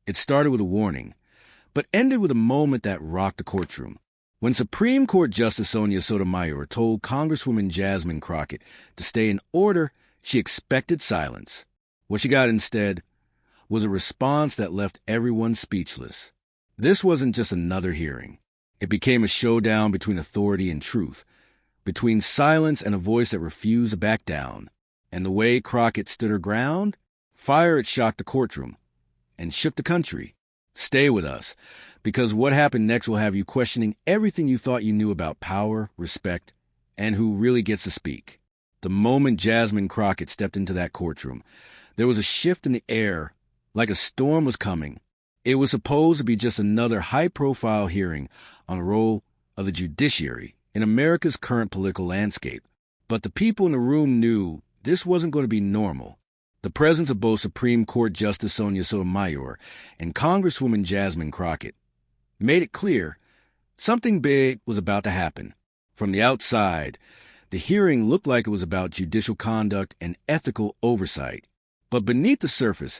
It started with a warning, but ended with a moment that rocked the courtroom. When Supreme Court Justice Sotomayor told Congresswoman Jasmine Crockett to stay in order, she expected silence. What she got instead was a response that left everyone speechless. This wasn't just another hearing. It became a showdown between authority and truth, between silence and a voice that refused to back down. And the way Crockett stood her ground, it shocked the courtroom and shook the country. Stay with us, because what happened next will have you questioning everything you thought you knew about power, respect, and who really gets to speak. The moment Jasmine Crockett stepped into that courtroom, there was a shift in the air, like a storm was coming. It was supposed to be just another high-profile hearing on the role of the judiciary in America's current political landscape. But the people in the room knew this wasn't going to be normal. The presence of both Supreme Court Justice Sotomayor and Congresswoman Jasmine Crockett made it clear something big was about to happen. From the outside, the hearing looked like it was about judicial conduct and ethical oversight. But beneath the surface,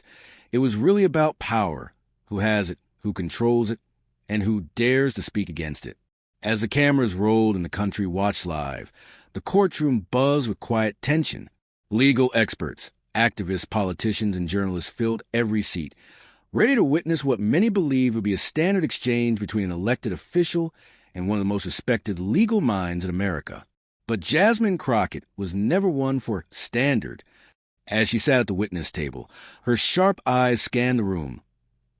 it was really about power, who has it, who controls it, and who dares to speak against it. As the cameras rolled and the country watched live, the courtroom buzzed with quiet tension. Legal experts, activists, politicians, and journalists filled every seat, ready to witness what many believe would be a standard exchange between an elected official and one of the most respected legal minds in America. But Jasmine Crockett was never one for standard. As she sat at the witness table, her sharp eyes scanned the room,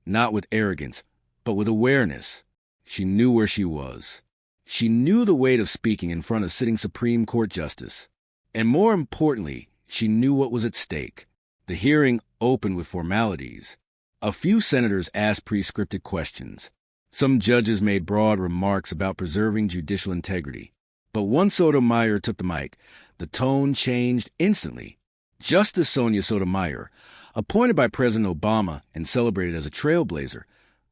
not with arrogance, but with awareness. She knew where she was. She knew the weight of speaking in front of sitting Supreme Court Justice. And more importantly, she knew what was at stake. The hearing opened with formalities. A few senators asked pre-scripted questions. Some judges made broad remarks about preserving judicial integrity. But once Sotomayor took the mic, the tone changed instantly. Justice Sotomayor, appointed by President Obama and celebrated as a trailblazer,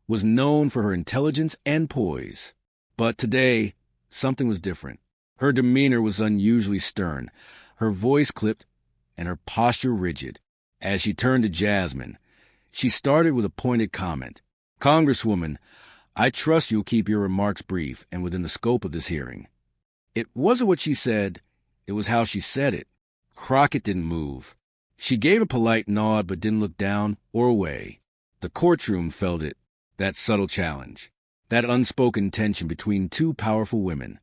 was known for her intelligence and poise. But today, something was different. Her demeanor was unusually stern, her voice clipped, and her posture rigid. As she turned to Jasmine, she started with a pointed comment. "Congresswoman, I trust you'll keep your remarks brief and within the scope of this hearing." It wasn't what she said, it was how she said it. Crockett didn't move. She gave a polite nod but didn't look down or away. The courtroom felt it, that subtle challenge, that unspoken tension between two powerful women.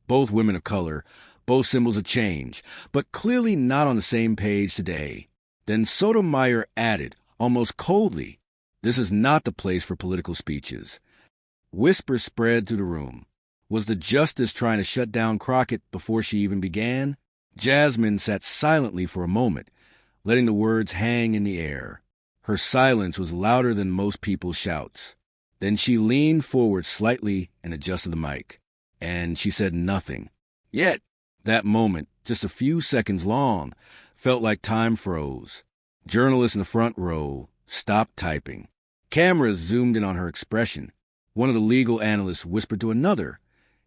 Both women of color, both symbols of change, but clearly not on the same page today. Then Sotomayor added, almost coldly, "This is not the place for political speeches." Whispers spread through the room. Was the justice trying to shut down Crockett before she even began? Jasmine sat silently for a moment, letting the words hang in the air. Her silence was louder than most people's shouts. Then she leaned forward slightly and adjusted the mic. And she said nothing. Yet, that moment, just a few seconds long, felt like time froze. Journalists in the front row stopped typing. Cameras zoomed in on her expression. One of the legal analysts whispered to another,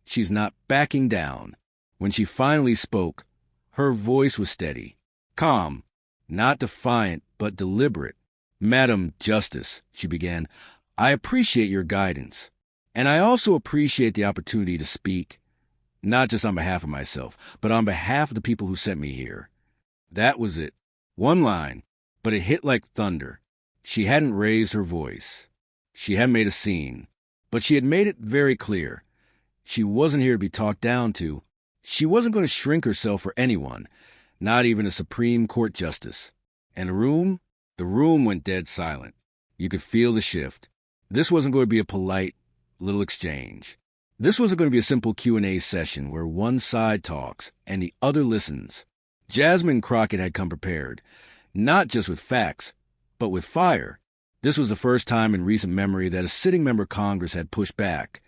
"She's not backing down." When she finally spoke, her voice was steady, calm, not defiant, but deliberate. "Madam Justice," she began, "I appreciate your guidance, and I also appreciate the opportunity to speak, not just on behalf of myself, but on behalf of the people who sent me here." That was it. One line, but it hit like thunder. She hadn't raised her voice. She hadn't made a scene, but she had made it very clear. She wasn't here to be talked down to. She wasn't going to shrink herself for anyone, not even a Supreme Court justice. And the room went dead silent. You could feel the shift. This wasn't going to be a polite little exchange. This wasn't going to be a simple Q&A session where one side talks and the other listens. Jasmine Crockett had come prepared, not just with facts, but with fire. This was the first time in recent memory that a sitting member of Congress had pushed back,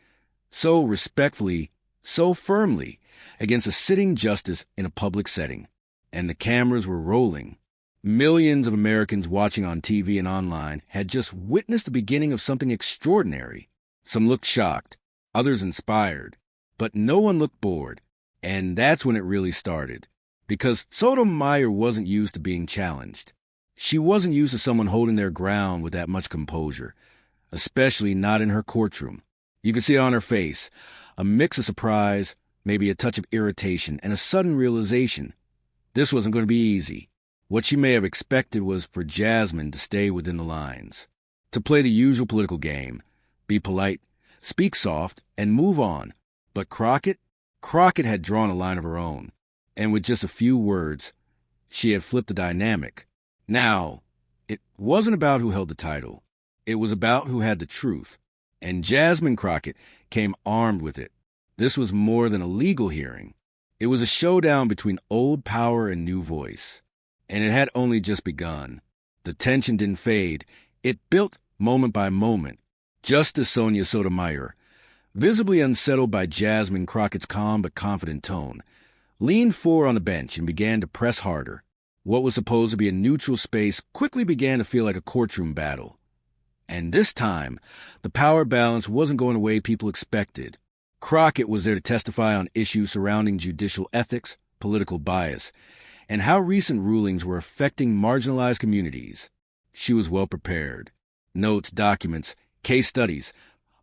so respectfully, so firmly, against a sitting justice in a public setting. And the cameras were rolling. Millions of Americans watching on TV and online had just witnessed the beginning of something extraordinary. Some looked shocked, others inspired, but no one looked bored. And that's when it really started. Because Sotomayor wasn't used to being challenged. She wasn't used to someone holding their ground with that much composure, especially not in her courtroom. You could see on her face a mix of surprise, maybe a touch of irritation, and a sudden realization. This wasn't going to be easy. What she may have expected was for Jasmine to stay within the lines, to play the usual political game, be polite, speak soft, and move on. But Crockett had drawn a line of her own, and with just a few words, she had flipped the dynamic. Now, it wasn't about who held the title. It was about who had the truth. And Jasmine Crockett came armed with it. This was more than a legal hearing. It was a showdown between old power and new voice. And it had only just begun. The tension didn't fade. It built moment by moment. Justice Sonia Sotomayor, visibly unsettled by Jasmine Crockett's calm but confident tone, leaned forward on the bench and began to press harder. What was supposed to be a neutral space quickly began to feel like a courtroom battle. And this time, the power balance wasn't going the way people expected. Crockett was there to testify on issues surrounding judicial ethics, political bias, and how recent rulings were affecting marginalized communities. She was well prepared. Notes, documents, case studies,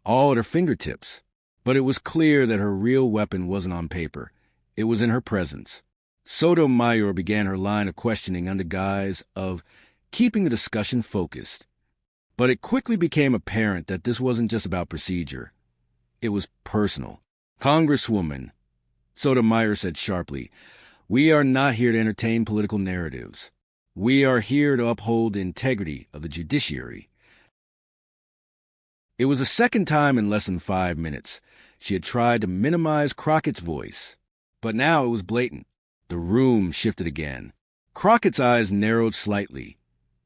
all at her fingertips. But it was clear that her real weapon wasn't on paper. It was in her presence. Sotomayor began her line of questioning under guise of keeping the discussion focused. But it quickly became apparent that this wasn't just about procedure. It was personal. "Congresswoman," Sotomayor said sharply, "we are not here to entertain political narratives. We are here to uphold the integrity of the judiciary." It was the second time in less than 5 minutes she had tried to minimize Crockett's voice. But now it was blatant. The room shifted again. Crockett's eyes narrowed slightly,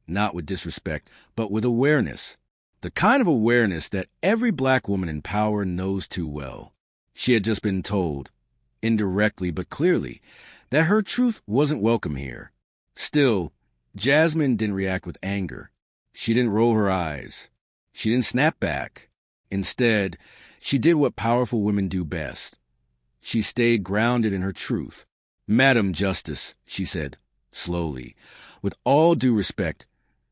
not with disrespect, but with awareness. The kind of awareness that every black woman in power knows too well. She had just been told, indirectly but clearly, that her truth wasn't welcome here. Still, Jasmine didn't react with anger. She didn't roll her eyes. She didn't snap back. Instead, she did what powerful women do best. She stayed grounded in her truth. "Madam Justice," she said, slowly, "with all due respect,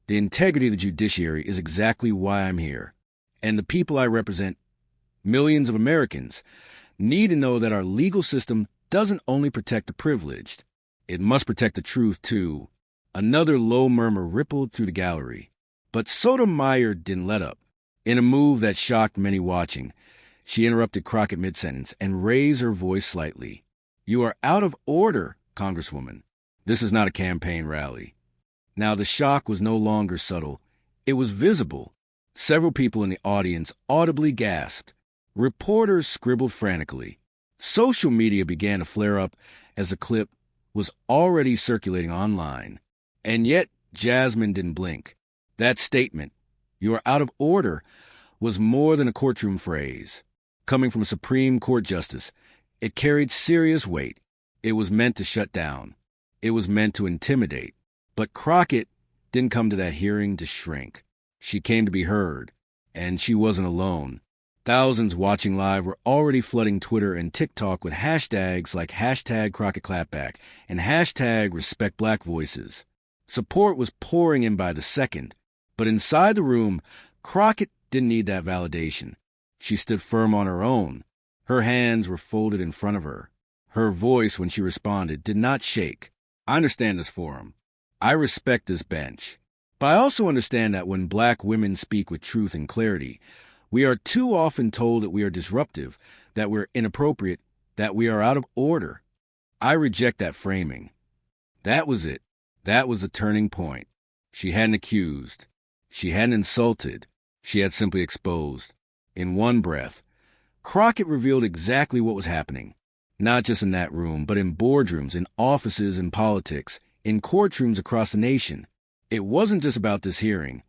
the integrity of the judiciary is exactly why I'm here. And the people I represent, millions of Americans, need to know that our legal system doesn't only protect the privileged. It must protect the truth, too." Another low murmur rippled through the gallery. But Sotomayor didn't let up. In a move that shocked many watching, she interrupted Crockett mid-sentence and raised her voice slightly. "You are out of order, Congresswoman. This is not a campaign rally." Now the shock was no longer subtle. It was visible. Several people in the audience audibly gasped. Reporters scribbled frantically. Social media began to flare up as the clip was already circulating online. And yet Jasmine didn't blink. That statement, "You are out of order," was more than a courtroom phrase. Coming from a Supreme Court justice, it carried serious weight. It was meant to shut down. It was meant to intimidate. But Crockett didn't come to that hearing to shrink. She came to be heard. And she wasn't alone. Thousands watching live were already flooding Twitter and TikTok with hashtags like #CrockettClapback and #RespectBlackVoices. Support was pouring in by the second. But inside the room, Crockett didn't need that validation. She stood firm on her own. Her hands were folded in front of her. Her voice, when she responded, did not shake. "I understand this forum. I respect this bench. But I also understand that when black women speak with truth and clarity, we are too often told that we are disruptive, that we're inappropriate, that we are out of order. I reject that framing." That was it. That was the turning point. She hadn't accused. She hadn't insulted. She had simply exposed. In one breath, Crockett revealed exactly what was happening. Not just in that room, but in boardrooms, in offices, in politics, in courtrooms across the nation. It wasn't just about this hearing.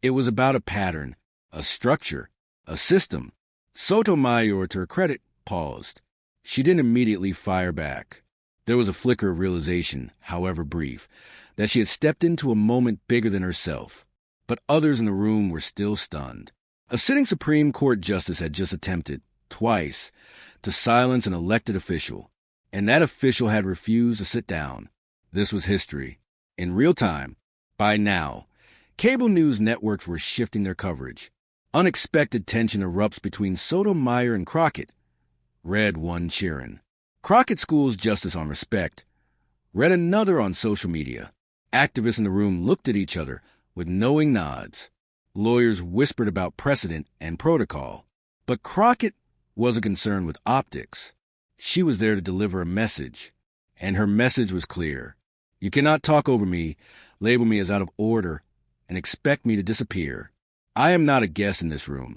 It was about a pattern, a structure, a system. Sotomayor, to her credit, paused. She didn't immediately fire back. There was a flicker of realization, however brief, that she had stepped into a moment bigger than herself. But others in the room were still stunned. A sitting Supreme Court justice had just attempted, twice, to silence an elected official, and that official had refused to sit down. This was history. In real time, By now, cable news networks were shifting their coverage. Unexpected tension erupts between Sotomayor and Crockett. Read one cheering. Crockett schools justice on respect. Read another on social media. Activists in the room looked at each other with knowing nods. Lawyers whispered about precedent and protocol. But Crockett wasn't concerned with optics. She was there to deliver a message. And her message was clear. You cannot talk over me, label me as out of order, and expect me to disappear. I am not a guest in this room.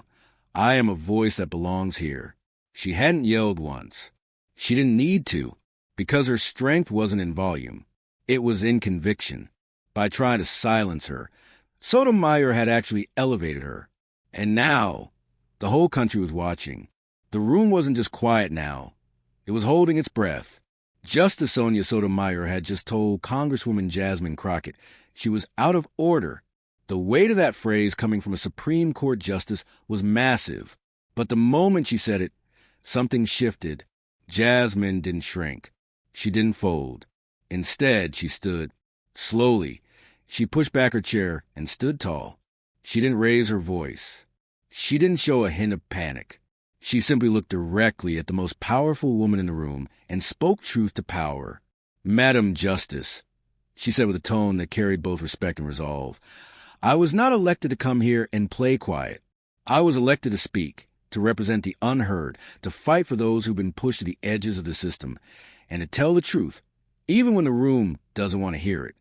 I am a voice that belongs here. She hadn't yelled once. She didn't need to, because her strength wasn't in volume. It was in conviction. By trying to silence her, Sotomayor had actually elevated her. And now, the whole country was watching. The room wasn't just quiet now. It was holding its breath. Justice Sonia Sotomayor had just told Congresswoman Jasmine Crockett she was out of order. The weight of that phrase coming from a Supreme Court justice was massive. But the moment she said it, something shifted. Jasmine didn't shrink. She didn't fold. Instead, she stood. Slowly, she pushed back her chair and stood tall. She didn't raise her voice. She didn't show a hint of panic. She simply looked directly at the most powerful woman in the room and spoke truth to power. "Madam Justice," she said with a tone that carried both respect and resolve, "I was not elected to come here and play quiet. I was elected to speak, to represent the unheard, to fight for those who've been pushed to the edges of the system, and to tell the truth, even when the room doesn't want to hear it."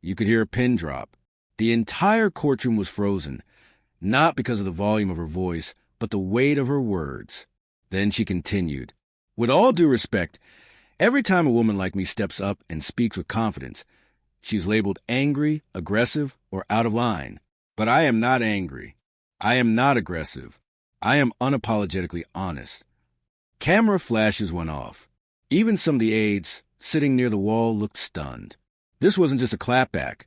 You could hear a pin drop. The entire courtroom was frozen, not because of the volume of her voice, but the weight of her words. Then she continued, "With all due respect, every time a woman like me steps up and speaks with confidence, she's labeled angry, aggressive, or out of line. But I am not angry. I am not aggressive. I am unapologetically honest." Camera flashes went off. Even some of the aides sitting near the wall looked stunned. This wasn't just a clapback.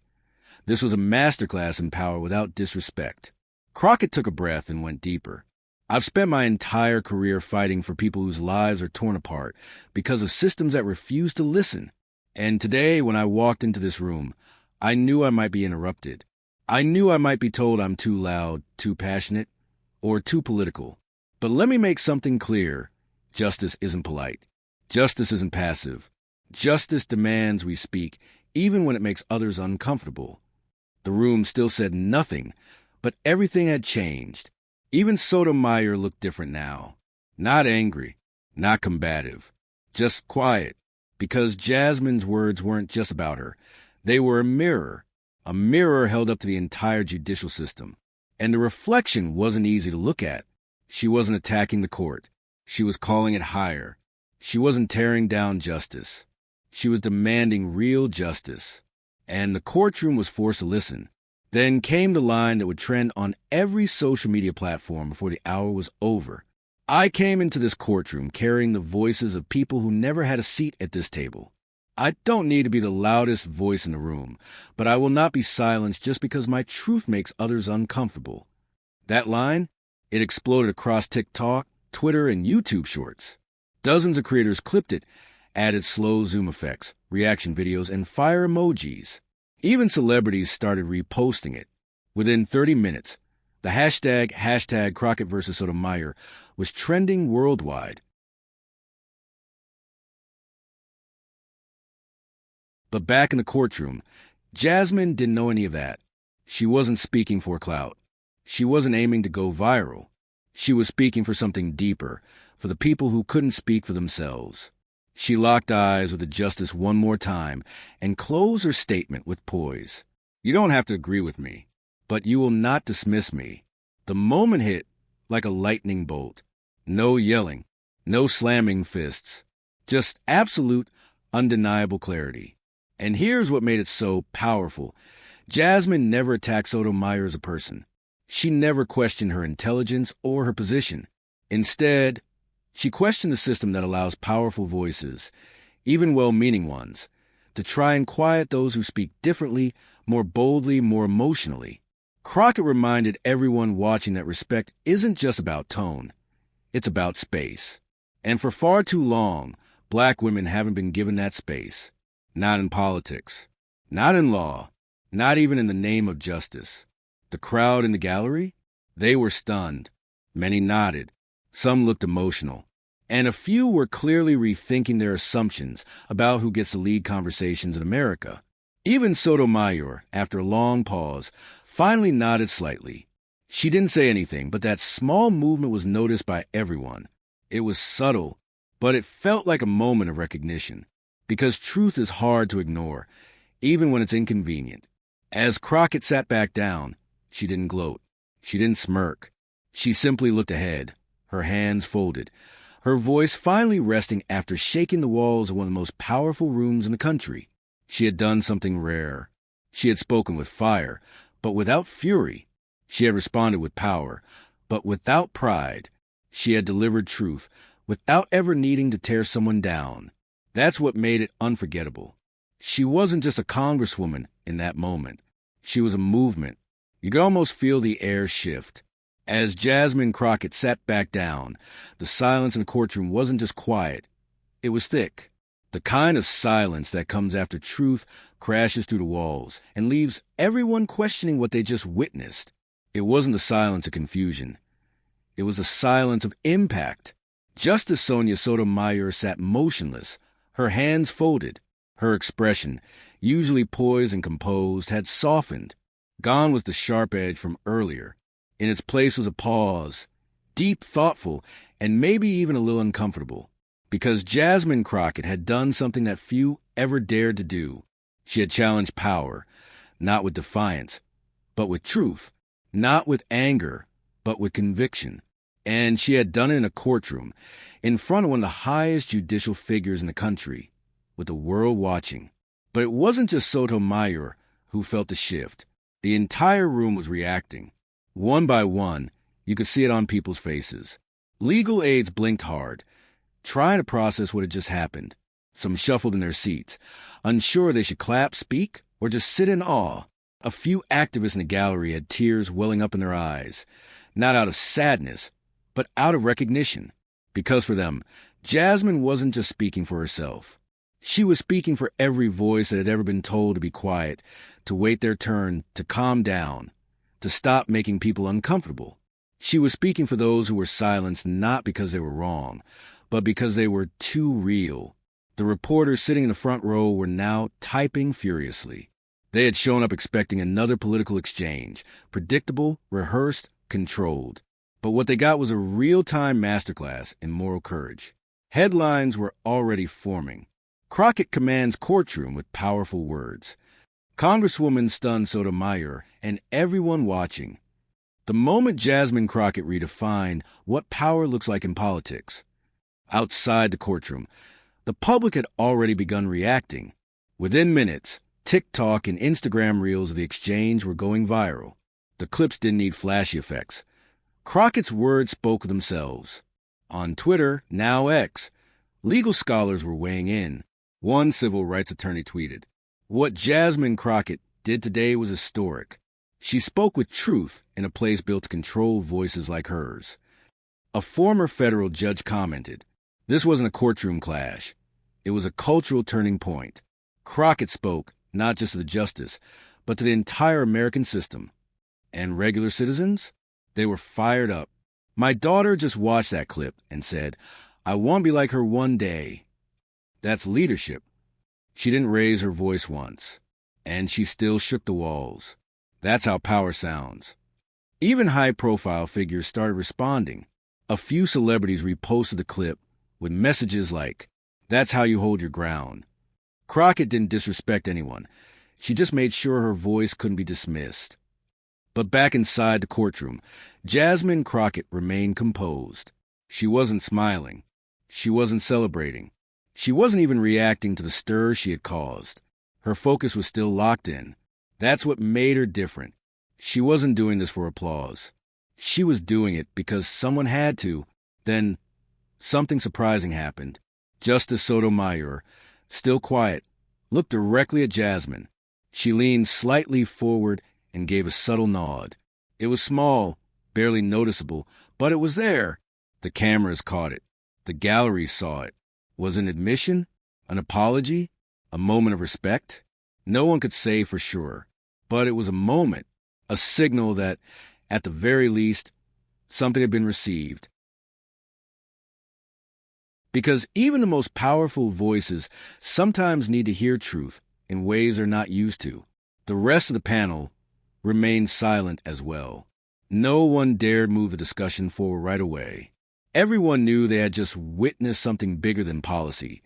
This was a masterclass in power without disrespect. Crockett took a breath and went deeper. "I've spent my entire career fighting for people whose lives are torn apart because of systems that refuse to listen. And today, when I walked into this room, I knew I might be interrupted. I knew I might be told I'm too loud, too passionate, or too political. But let me make something clear. Justice isn't polite. Justice isn't passive. Justice demands we speak, even when it makes others uncomfortable." The room still said nothing, but everything had changed. Even Sotomayor looked different now. Not angry, not combative, just quiet, because Jasmine's words weren't just about her. They were a mirror held up to the entire judicial system. And the reflection wasn't easy to look at. She wasn't attacking the court. She was calling it higher. She wasn't tearing down justice. She was demanding real justice. And the courtroom was forced to listen. Then came the line that would trend on every social media platform before the hour was over. "I came into this courtroom carrying the voices of people who never had a seat at this table. I don't need to be the loudest voice in the room, but I will not be silenced just because my truth makes others uncomfortable." That line, it exploded across TikTok, Twitter, and YouTube shorts. Dozens of creators clipped it, added slow zoom effects, reaction videos, and fire emojis. Even celebrities started reposting it. Within 30 minutes, the hashtag Crockett versus Sotomayor was trending worldwide. But back in the courtroom, Jasmine didn't know any of that. She wasn't speaking for clout. She wasn't aiming to go viral. She was speaking for something deeper, for the people who couldn't speak for themselves. She locked eyes with the justice one more time and closed her statement with poise. "You don't have to agree with me, but you will not dismiss me." The moment hit like a lightning bolt. No yelling, no slamming fists, just absolute, undeniable clarity. And here's what made it so powerful. Jasmine never attacked Sotomayor as a person. She never questioned her intelligence or her position. Instead, she questioned the system that allows powerful voices, even well-meaning ones, to try and quiet those who speak differently, more boldly, more emotionally. Crockett reminded everyone watching that respect isn't just about tone. It's about space. And for far too long, Black women haven't been given that space. Not in politics. Not in law. Not even in the name of justice. The crowd in the gallery? They were stunned. Many nodded. Some looked emotional. And a few were clearly rethinking their assumptions about who gets to lead conversations in America. Even Sotomayor, after a long pause, finally nodded slightly. She didn't say anything, but that small movement was noticed by everyone. It was subtle, but it felt like a moment of recognition, because truth is hard to ignore, even when it's inconvenient. As Crockett sat back down, she didn't gloat. She didn't smirk. She simply looked ahead, her hands folded, her voice finally resting after shaking the walls of one of the most powerful rooms in the country. She had done something rare. She had spoken with fire, but without fury. She had responded with power, but without pride. She had delivered truth, without ever needing to tear someone down. That's what made it unforgettable. She wasn't just a congresswoman in that moment. She was a movement. You could almost feel the air shift. As Jasmine Crockett sat back down, the silence in the courtroom wasn't just quiet. It was thick. The kind of silence that comes after truth crashes through the walls and leaves everyone questioning what they just witnessed. It wasn't the silence of confusion. It was a silence of impact. Justice Sonia Sotomayor sat motionless, her hands folded. Her expression, usually poised and composed, had softened. Gone was the sharp edge from earlier. In its place was a pause, deep, thoughtful, and maybe even a little uncomfortable, because Jasmine Crockett had done something that few ever dared to do. She had challenged power, not with defiance, but with truth, not with anger, but with conviction. And she had done it in a courtroom, in front of one of the highest judicial figures in the country, with the world watching. But it wasn't just Sotomayor who felt the shift. The entire room was reacting. One by one, you could see it on people's faces. Legal aides blinked hard, trying to process what had just happened. Some shuffled in their seats, unsure they should clap, speak, or just sit in awe. A few activists in the gallery had tears welling up in their eyes, not out of sadness, but out of recognition. Because for them, Jasmine wasn't just speaking for herself. She was speaking for every voice that had ever been told to be quiet, to wait their turn, to calm down, to stop making people uncomfortable. She was speaking for those who were silenced not because they were wrong, but because they were too real. The reporters sitting in the front row were now typing furiously. They had shown up expecting another political exchange, predictable, rehearsed, controlled. But what they got was a real-time masterclass in moral courage. Headlines were already forming. Crockett commands courtroom with powerful words. Congresswoman STUNS Sotomayor, and everyone watching. The moment Jasmine Crockett redefined what power looks like in politics. Outside the courtroom, the public had already begun reacting. Within minutes, TikTok and Instagram reels of the exchange were going viral. The clips didn't need flashy effects. Crockett's words spoke for themselves. On Twitter, now X, legal scholars were weighing in. One civil rights attorney tweeted, "What Jasmine Crockett did today was historic. She spoke with truth in a place built to control voices like hers." A former federal judge commented, "This wasn't a courtroom clash. It was a cultural turning point." Crockett spoke not just to the justice, but to the entire American system. And regular citizens? They were fired up. My daughter just watched that clip and said, "I want to be like her one day." That's leadership. She didn't raise her voice once, and she still shook the walls. That's how power sounds. Even high-profile figures started responding. A few celebrities reposted the clip with messages like, "That's how you hold your ground." Crockett didn't disrespect anyone. She just made sure her voice couldn't be dismissed. But back inside the courtroom, Jasmine Crockett remained composed. She wasn't smiling. She wasn't celebrating. She wasn't even reacting to the stir she had caused. Her focus was still locked in. That's what made her different. She wasn't doing this for applause. She was doing it because someone had to. Then something surprising happened. Justice Sotomayor, still quiet, looked directly at Jasmine. She leaned slightly forward and gave a subtle nod. It was small, barely noticeable, but it was there. The cameras caught it. The gallery saw it. Was it an admission? An apology? A moment of respect? No one could say for sure. But it was a moment, a signal that, at the very least, something had been received. Because even the most powerful voices sometimes need to hear truth in ways they're not used to. The rest of the panel remained silent as well. No one dared move the discussion forward right away. Everyone knew they had just witnessed something bigger than policy,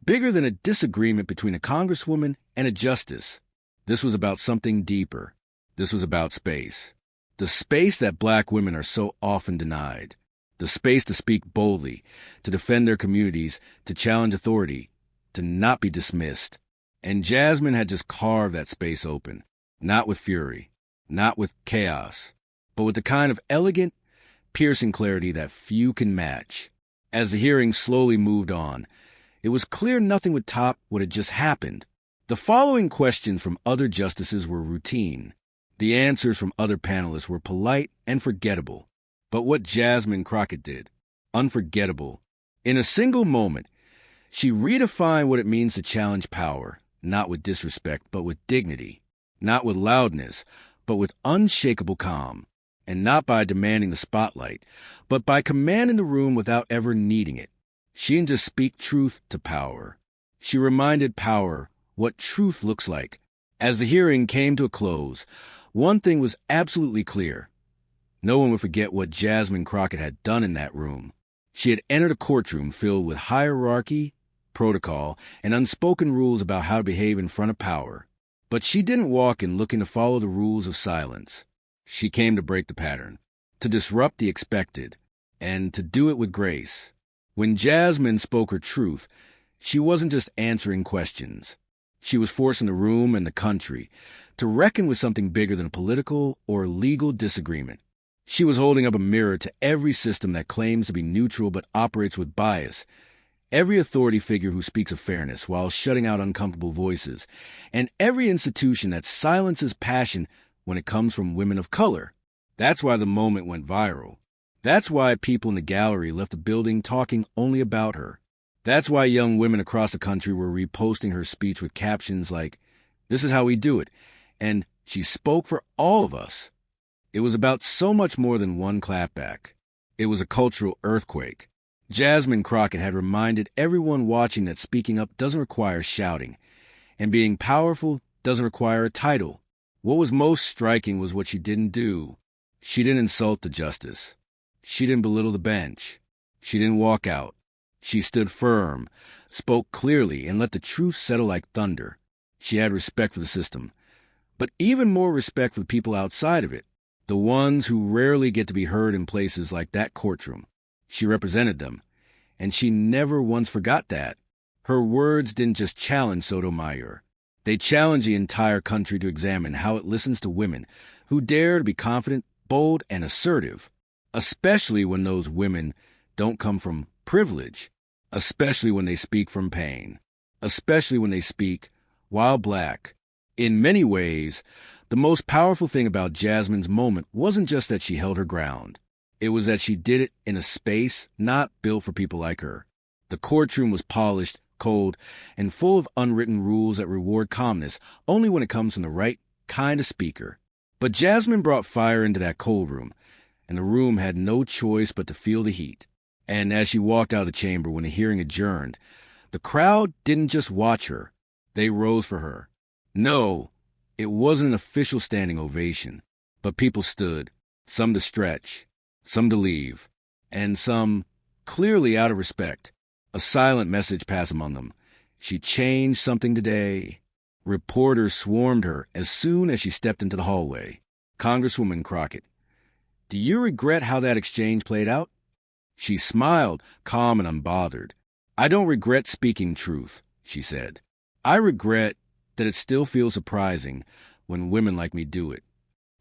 bigger than a disagreement between a congresswoman and a justice. This was about something deeper. This was about space. The space that black women are so often denied. The space to speak boldly, to defend their communities, to challenge authority, to not be dismissed. And Jasmine had just carved that space open, not with fury, not with chaos, but with the kind of elegant, piercing clarity that few can match. As the hearing slowly moved on, it was clear nothing would top what had just happened. The following questions from other justices were routine. The answers from other panelists were polite and forgettable. But what Jasmine Crockett did, unforgettable. In a single moment, she redefined what it means to challenge power, not with disrespect, but with dignity, not with loudness, but with unshakable calm, and not by demanding the spotlight, but by commanding the room without ever needing it. She didn't just speak truth to power. She reminded power what truth looks like. As the hearing came to a close, one thing was absolutely clear. No one would forget what Jasmine Crockett had done in that room. She had entered a courtroom filled with hierarchy, protocol, and unspoken rules about how to behave in front of power. But she didn't walk in looking to follow the rules of silence. She came to break the pattern, to disrupt the expected, and to do it with grace. When Jasmine spoke her truth, she wasn't just answering questions. She was forcing the room and the country to reckon with something bigger than a political or legal disagreement. She was holding up a mirror to every system that claims to be neutral but operates with bias, every authority figure who speaks of fairness while shutting out uncomfortable voices, and every institution that silences passion when it comes from women of color. That's why the moment went viral. That's why people in the gallery left the building talking only about her. That's why young women across the country were reposting her speech with captions like, "This is how we do it," and "She spoke for all of us." It was about so much more than one clapback. It was a cultural earthquake. Jasmine Crockett had reminded everyone watching that speaking up doesn't require shouting, and being powerful doesn't require a title. What was most striking was what she didn't do. She didn't insult the justice. She didn't belittle the bench. She didn't walk out. She stood firm, spoke clearly, and let the truth settle like thunder. She had respect for the system, but even more respect for the people outside of it, the ones who rarely get to be heard in places like that courtroom. She represented them, and she never once forgot that. Her words didn't just challenge Sotomayor. They challenged the entire country to examine how it listens to women who dare to be confident, bold, and assertive, especially when those women don't come from privilege, especially when they speak from pain, especially when they speak while black. In many ways, the most powerful thing about Jasmine's moment wasn't just that she held her ground. It was that she did it in a space not built for people like her. The courtroom was polished, cold, and full of unwritten rules that reward calmness only when it comes from the right kind of speaker. But Jasmine brought fire into that cold room, and the room had no choice but to feel the heat. And as she walked out of the chamber when the hearing adjourned, the crowd didn't just watch her. They rose for her. No, it wasn't an official standing ovation, but people stood, some to stretch, some to leave, and some clearly out of respect. A silent message passed among them. She changed something today. Reporters swarmed her as soon as she stepped into the hallway. Congresswoman Crockett, do you regret how that exchange played out? She smiled, calm and unbothered. I don't regret speaking truth, she said. I regret that it still feels surprising when women like me do it.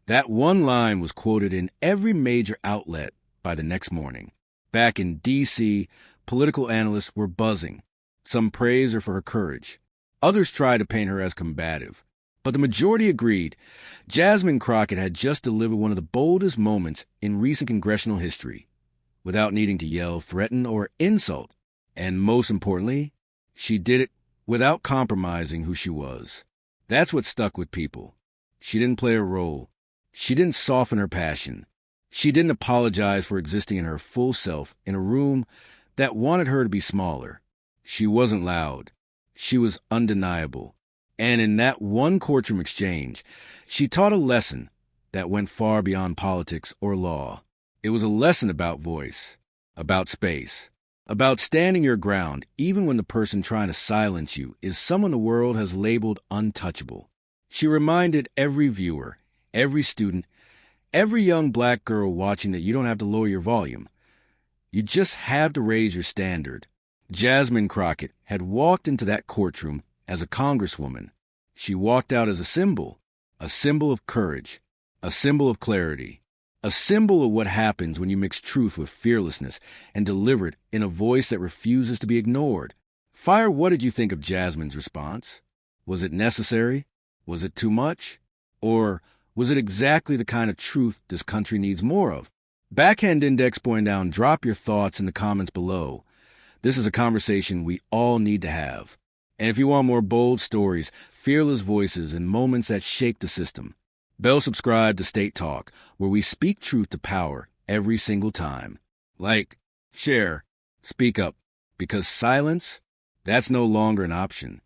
That one line was quoted in every major outlet by the next morning. Back in D.C., political analysts were buzzing. Some praised her for her courage. Others tried to paint her as combative. But the majority agreed Jasmine Crockett had just delivered one of the boldest moments in recent congressional history, without needing to yell, threaten, or insult. And most importantly, she did it without compromising who she was. That's what stuck with people. She didn't play a role. She didn't soften her passion. She didn't apologize for existing in her full self in a room that wanted her to be smaller. She wasn't loud. She was undeniable. And in that one courtroom exchange, she taught a lesson that went far beyond politics or law. It was a lesson about voice, about space, about standing your ground even when the person trying to silence you is someone the world has labeled untouchable. She reminded every viewer, every student, every young black girl watching that you don't have to lower your volume. You just have to raise your standard. Jasmine Crockett had walked into that courtroom as a congresswoman. She walked out as a symbol of courage, a symbol of clarity, a symbol of what happens when you mix truth with fearlessness and deliver it in a voice that refuses to be ignored. Fire, what did you think of Jasmine's response? Was it necessary? Was it too much? Or was it exactly the kind of truth this country needs more of? Backhand index pointing down, drop your thoughts in the comments below. This is a conversation we all need to have. And if you want more bold stories, fearless voices, and moments that shake the system, bell subscribe to State Talk, where we speak truth to power every single time. Like, share, speak up, because silence, that's no longer an option.